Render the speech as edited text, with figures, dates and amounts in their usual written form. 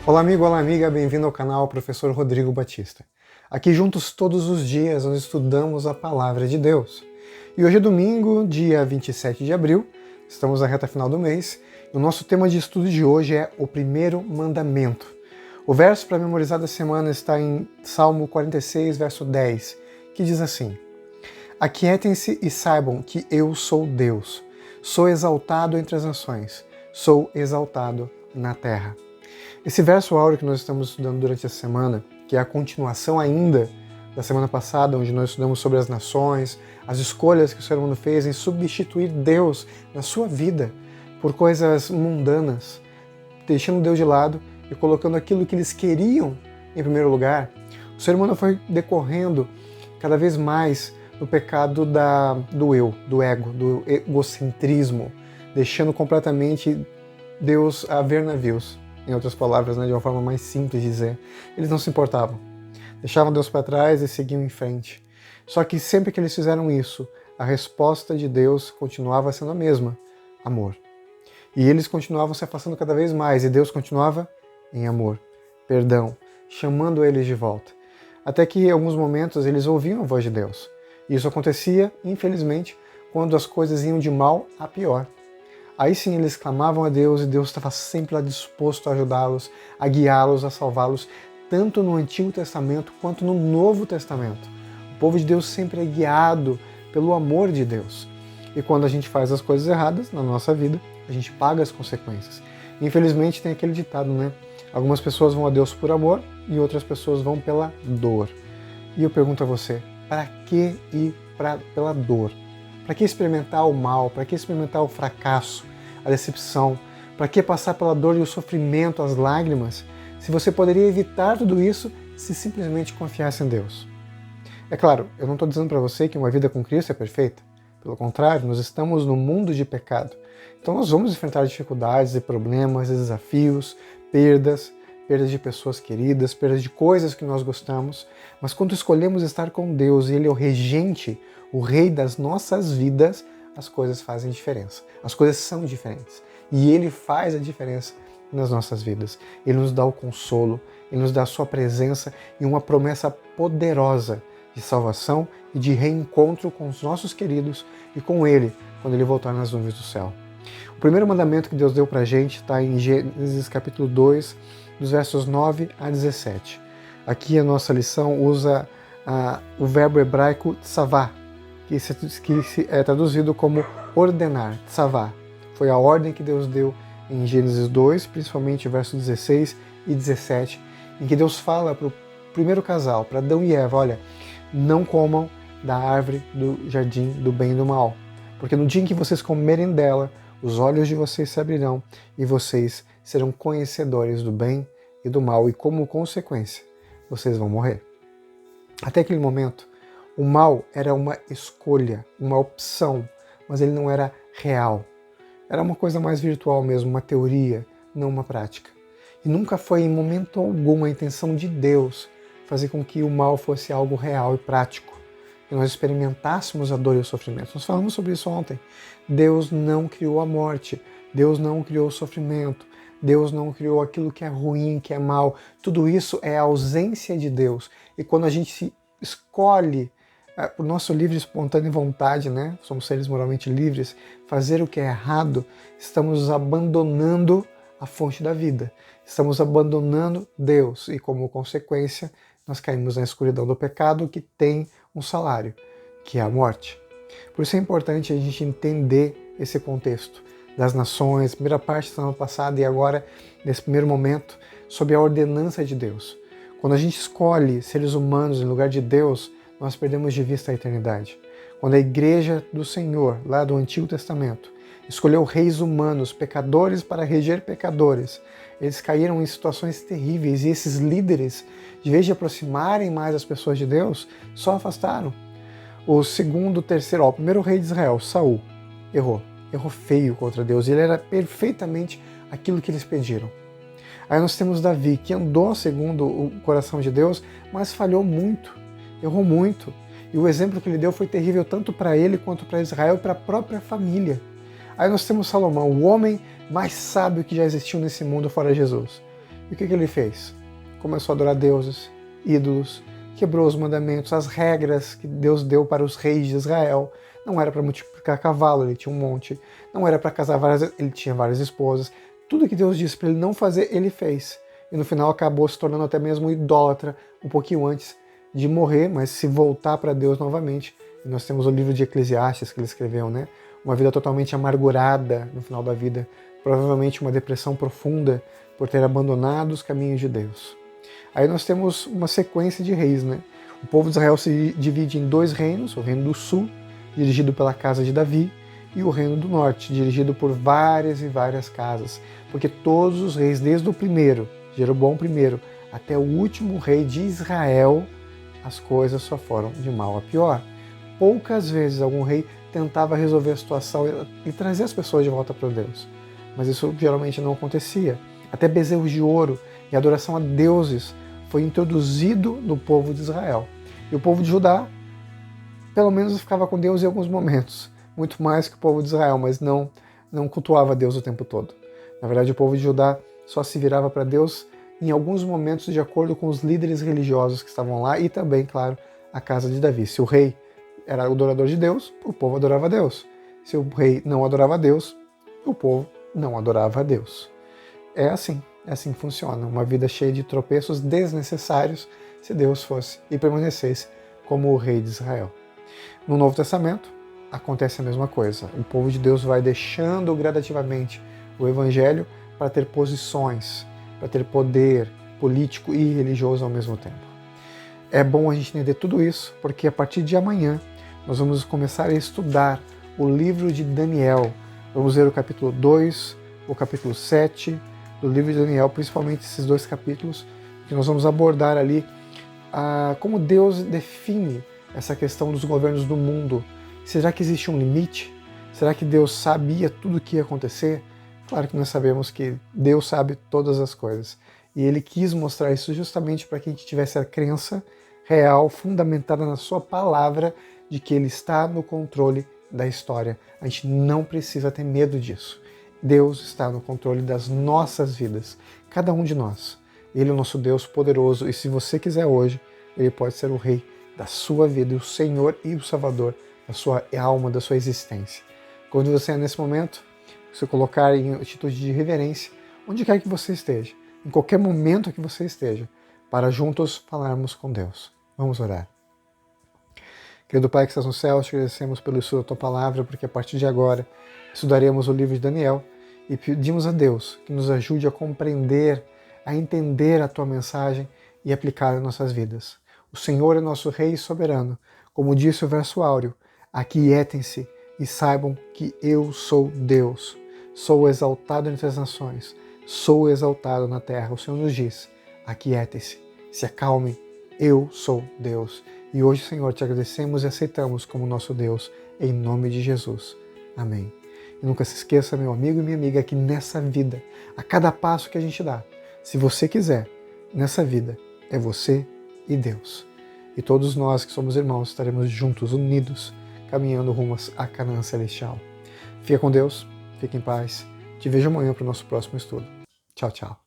Olá amigo, olá amiga, bem-vindo ao canal Professor Rodrigo Batista. Aqui juntos todos os dias nós estudamos a Palavra de Deus. E hoje é domingo, dia 27 de abril, estamos na reta final do mês, e o nosso tema de estudo de hoje é o primeiro mandamento. O verso para memorizar da semana está em Salmo 46, verso 10, que diz assim: Aquietem-se e saibam que eu sou Deus, sou exaltado entre as nações, sou exaltado na terra. Esse verso áureo que nós estamos estudando durante a semana, que é a continuação ainda da semana passada, onde nós estudamos sobre as nações, as escolhas que o ser humano fez em substituir Deus na sua vida por coisas mundanas, deixando Deus de lado e colocando aquilo que eles queriam em primeiro lugar. O ser humano foi decorrendo cada vez mais no pecado do eu, do ego, do egocentrismo, deixando completamente Deus a ver navios. Em outras palavras, de uma forma mais simples de dizer, eles não se importavam. Deixavam Deus para trás e seguiam em frente. Só que sempre que eles fizeram isso, a resposta de Deus continuava sendo a mesma: amor. E eles continuavam se afastando cada vez mais, e Deus continuava em amor, perdão, chamando eles de volta. Até que em alguns momentos eles ouviam a voz de Deus. E isso acontecia, infelizmente, quando as coisas iam de mal a pior. Aí sim eles clamavam a Deus e Deus estava sempre lá disposto a ajudá-los, a guiá-los, a salvá-los, tanto no Antigo Testamento quanto no Novo Testamento. O povo de Deus sempre é guiado pelo amor de Deus. E quando a gente faz as coisas erradas na nossa vida, a gente paga as consequências. Infelizmente tem aquele ditado, Algumas pessoas vão a Deus por amor e outras pessoas vão pela dor. E eu pergunto a você, para que ir pela dor? Para que experimentar o mal? Para que experimentar o fracasso, a decepção? Para que passar pela dor e o sofrimento, as lágrimas, se você poderia evitar tudo isso se simplesmente confiasse em Deus? É claro, eu não estou dizendo para você que uma vida com Cristo é perfeita. Pelo contrário, nós estamos no mundo de pecado. Então nós vamos enfrentar dificuldades e problemas, desafios, perdas de pessoas queridas, perdas de coisas que nós gostamos, mas quando escolhemos estar com Deus e Ele é o regente, o rei das nossas vidas, as coisas fazem diferença. As coisas são diferentes. E Ele faz a diferença nas nossas vidas. Ele nos dá o consolo, Ele nos dá a sua presença e uma promessa poderosa de salvação e de reencontro com os nossos queridos e com Ele, quando Ele voltar nas nuvens do céu. O primeiro mandamento que Deus deu pra gente está em Gênesis capítulo 2, dos versos 9 a 17. Aqui a nossa lição usa o verbo hebraico tsavá, que é traduzido como ordenar, tsavá. Foi a ordem que Deus deu em Gênesis 2, principalmente versos 16 e 17, em que Deus fala para o primeiro casal, para Adão e Eva, olha, não comam da árvore do jardim do bem e do mal, porque no dia em que vocês comerem dela, os olhos de vocês se abrirão e vocês serão conhecedores do bem e do mal, e como consequência, vocês vão morrer. Até aquele momento, o mal era uma escolha, uma opção, mas ele não era real. Era uma coisa mais virtual mesmo, uma teoria, não uma prática. E nunca foi em momento algum a intenção de Deus fazer com que o mal fosse algo real e prático, que nós experimentássemos a dor e o sofrimento. Nós falamos sobre isso ontem. Deus não criou a morte, Deus não criou o sofrimento, Deus não criou aquilo que é ruim, que é mal. Tudo isso é a ausência de Deus. E quando a gente se escolhe, por nosso livre e espontânea vontade, somos seres moralmente livres, fazer o que é errado, estamos abandonando a fonte da vida. Estamos abandonando Deus e, como consequência, nós caímos na escuridão do pecado que tem um salário, que é a morte. Por isso é importante a gente entender esse contexto das nações, primeira parte da semana passada e agora, nesse primeiro momento, sobre a ordenança de Deus. Quando a gente escolhe seres humanos em lugar de Deus, nós perdemos de vista a eternidade. Quando a igreja do Senhor, lá do Antigo Testamento, escolheu reis humanos, pecadores para reger pecadores, eles caíram em situações terríveis e esses líderes, de vez de aproximarem mais as pessoas de Deus, só afastaram. O primeiro rei de Israel, Saul, errou feio contra Deus, e ele era perfeitamente aquilo que eles pediram. Aí nós temos Davi, que andou segundo o coração de Deus, mas falhou muito, errou muito. E o exemplo que ele deu foi terrível tanto para ele quanto para Israel e para a própria família. Aí nós temos Salomão, o homem mais sábio que já existiu nesse mundo fora Jesus. E o que ele fez? Começou a adorar deuses, ídolos, quebrou os mandamentos, as regras que Deus deu para os reis de Israel. Não era para multiplicar cavalo, ele tinha um monte. Não era para casar várias, ele tinha várias esposas. Tudo que Deus disse para ele não fazer, ele fez. E no final acabou se tornando até mesmo idólatra, um pouquinho antes de morrer, mas se voltar para Deus novamente. E nós temos o livro de Eclesiastes que ele escreveu, né? Uma vida totalmente amargurada no final da vida, provavelmente uma depressão profunda por ter abandonado os caminhos de Deus. Aí nós temos uma sequência de reis, né? O povo de Israel se divide em dois reinos, o reino do sul, dirigido pela casa de Davi, e o reino do norte, dirigido por várias e várias casas, porque todos os reis, desde o primeiro, Jeroboão I, até o último rei de Israel, as coisas só foram de mal a pior. Poucas vezes algum rei tentava resolver a situação e trazer as pessoas de volta para Deus, mas isso geralmente não acontecia. Até bezerros de ouro e adoração a deuses foi introduzido no povo de Israel. E o povo de Judá, pelo menos, ficava com Deus em alguns momentos, muito mais que o povo de Israel, mas não cultuava Deus o tempo todo. Na verdade, o povo de Judá só se virava para Deus em alguns momentos de acordo com os líderes religiosos que estavam lá e também, claro, a casa de Davi. Se o rei era o adorador de Deus, o povo adorava a Deus. Se o rei não adorava a Deus, o povo não adorava a Deus. É assim que funciona. Uma vida cheia de tropeços desnecessários se Deus fosse e permanecesse como o rei de Israel. No Novo Testamento, acontece a mesma coisa. O povo de Deus vai deixando gradativamente o evangelho para ter posições, para ter poder político e religioso ao mesmo tempo. É bom a gente entender tudo isso, porque a partir de amanhã nós vamos começar a estudar o livro de Daniel. Vamos ver o capítulo 2, o capítulo 7 do livro de Daniel, principalmente esses dois capítulos, que nós vamos abordar ali como Deus define essa questão dos governos do mundo. Será que existe um limite? Será que Deus sabia tudo o que ia acontecer? Claro que nós sabemos que Deus sabe todas as coisas. E Ele quis mostrar isso justamente para que a gente tivesse a crença real, fundamentada na sua palavra, de que Ele está no controle da história. A gente não precisa ter medo disso. Deus está no controle das nossas vidas, cada um de nós. Ele é o nosso Deus poderoso e se você quiser hoje, Ele pode ser o Rei da sua vida, o Senhor e o Salvador da sua alma, da sua existência. Quando você é nesse momento, se colocar em atitude de reverência, onde quer que você esteja, em qualquer momento que você esteja, para juntos falarmos com Deus. Vamos orar. Querido Pai que estás no céu, te agradecemos pelo estudo da Tua Palavra, porque a partir de agora estudaremos o livro de Daniel e pedimos a Deus que nos ajude a compreender, a entender a Tua mensagem e aplicar em nossas vidas. O Senhor é nosso Rei soberano. Como disse o verso áureo, aquietem-se e saibam que eu sou Deus. Sou exaltado entre as nações, sou exaltado na terra. O Senhor nos diz, aquietem-se, se acalmem, eu sou Deus. E hoje, Senhor, te agradecemos e aceitamos como nosso Deus, em nome de Jesus. Amém. E nunca se esqueça, meu amigo e minha amiga, que nessa vida, a cada passo que a gente dá, se você quiser, nessa vida, é você e Deus. E todos nós que somos irmãos estaremos juntos, unidos, caminhando rumo à Canaã Celestial. Fica com Deus, fique em paz. Te vejo amanhã para o nosso próximo estudo. Tchau, tchau.